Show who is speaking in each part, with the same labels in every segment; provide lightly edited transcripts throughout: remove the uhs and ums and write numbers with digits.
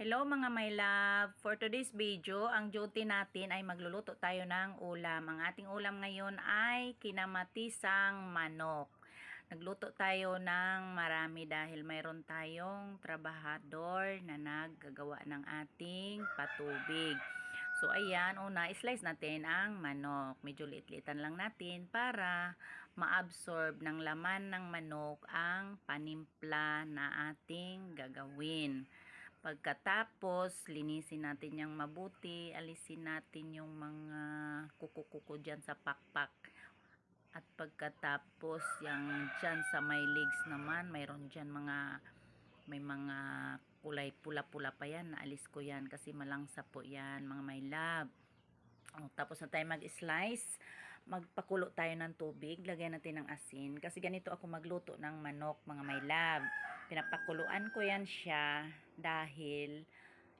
Speaker 1: Hello mga my love! For today's video, ang duty natin ay magluluto tayo ng ulam. Ang ating ulam ngayon ay kinamatisang manok. Nagluto tayo ng marami dahil mayroon tayong trabahador na naggagawa ng ating patubig. So ayan, una slice natin ang manok. Medyo liit-liitan lang natin para ma-absorb ng laman ng manok ang panimpla na ating gagawin. Pagkatapos, linisin natin yung mabuti, alisin natin yung mga kuko-kuko dyan sa pakpak. At pagkatapos, yung dyan sa may legs naman, mayroon dyan may mga kulay pula-pula pa yan. Naalis ko yan kasi malangsa po yan, mga my love. Tapos na tayo mag-slice, magpakulo tayo ng tubig, lagyan natin ng asin. Kasi ganito ako magluto ng manok, mga my love. Pinapakuluan ko yan siya dahil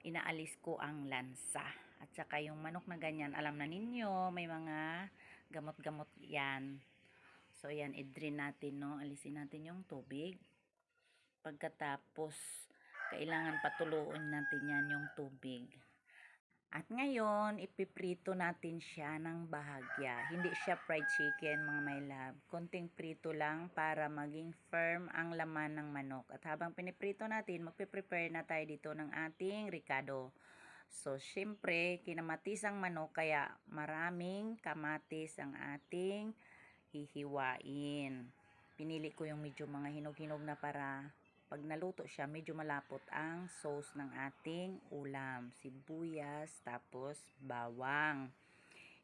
Speaker 1: inaalis ko ang lansa. At saka yung manok na ganyan, alam na ninyo, may mga gamot-gamot yan. So yan, i-drain natin, no? Alisin natin yung tubig. Pagkatapos, kailangan patuluin natin yan yung tubig. At ngayon, ipiprito natin siya ng bahagya. Hindi siya fried chicken, mga my love. Konting prito lang para maging firm ang laman ng manok. At habang piniprito natin, magpe-prepare na tayo dito ng ating ricado. So, syempre, kinamatis ang manok, kaya maraming kamatis ang ating hihiwain. Pinili ko yung medyo mga hinog-hinog na para pag naluto siya, medyo malapot ang sauce ng ating ulam. Sibuyas, tapos bawang.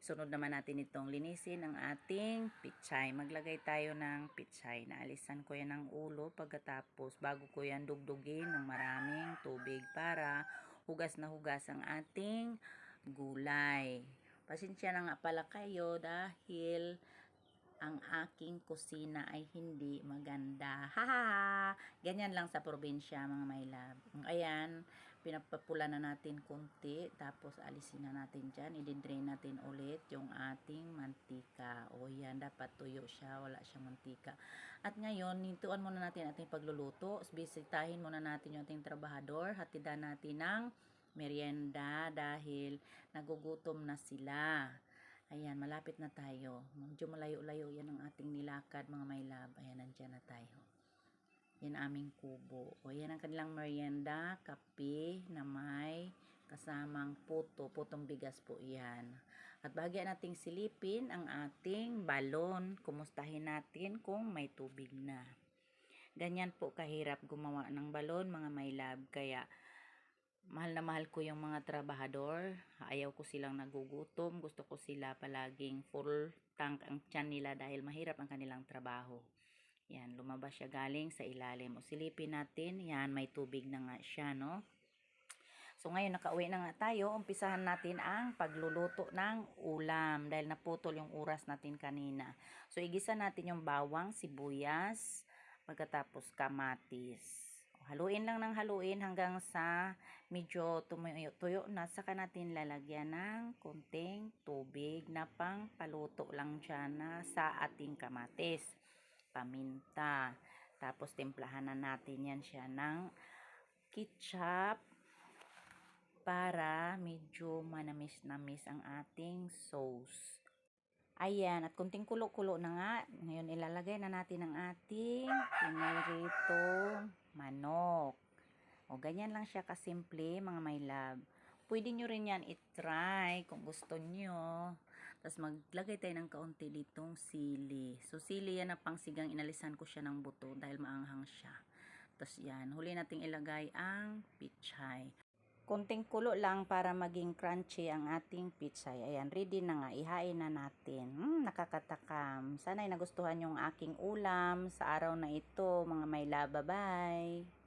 Speaker 1: Sunod naman natin itong linisin ang ating pichay. Maglagay tayo ng pichay. Naalisan ko yan ng ulo pagkatapos bago ko yan dugdugin ng maraming tubig para hugas na hugas ang ating gulay. Pasensya na nga pala kayo dahil ang aking kusina ay hindi maganda. Haha! Ganyan lang sa probinsya, mga my love. Ayan, pinapapula na natin konti. Tapos alisin na natin dyan. I-drain natin ulit yung ating mantika. O yan, dapat tuyo siya. Wala siyang mantika. At ngayon, hintuan muna natin ating pagluluto. Bisitahin muna natin yung ating trabahador. Hatidan natin ng merienda dahil nagugutom na sila. Ayan, malapit na tayo. Medyo malayo-layo yan ang ating nilakad, mga my love. Ayan, nandyan na tayo. Yan aming kubo. O, yan ang kanilang merienda, kape na may kasamang puto. Putong bigas po yan. At bahagyan nating silipin ang ating balon. Kumustahin natin kung may tubig na. Ganyan po kahirap gumawa ng balon, mga my love. Kaya mahal na mahal ko yung mga trabahador. Ayaw ko silang nagugutom. Gusto ko sila palaging full tank ang tiyan nila dahil mahirap ang kanilang trabaho. Yan, lumabas siya galing sa ilalim. O silipin natin. Yan, may tubig na nga siya, no? So ngayon, nakauwi na nga tayo. Umpisahan natin ang pagluluto ng ulam dahil naputol yung oras natin kanina. So igisa natin yung bawang, sibuyas, pagkatapos kamatis. Haluin lang ng haluin hanggang sa medyo tuyo na, saka natin lalagyan ng konting tubig na pang paluto lang dyan na sa ating kamatis, paminta. Tapos timplahan na natin yan siya ng ketchup para medyo manamis-namis ang ating sauce. Ayan, at kunting kulo-kulo na nga. Ngayon ilalagay na natin ang ating piniritong manok. O, ganyan lang siya kasimple, mga my love. Pwede nyo rin yan itry kung gusto nyo. Tapos maglagay tayo ng kaunti ditong sili. So, sili yan na pang sigang, inalisan ko siya ng buto dahil maanghang siya. Tapos yan, huli nating ilagay ang pichay. Konting kulo lang para maging crunchy ang ating pichay. Ayan, ready na nga. Ihain na natin. Nakakatakam. Sana'y nagustuhan yung aking ulam sa araw na ito, mga my love. Bye-bye!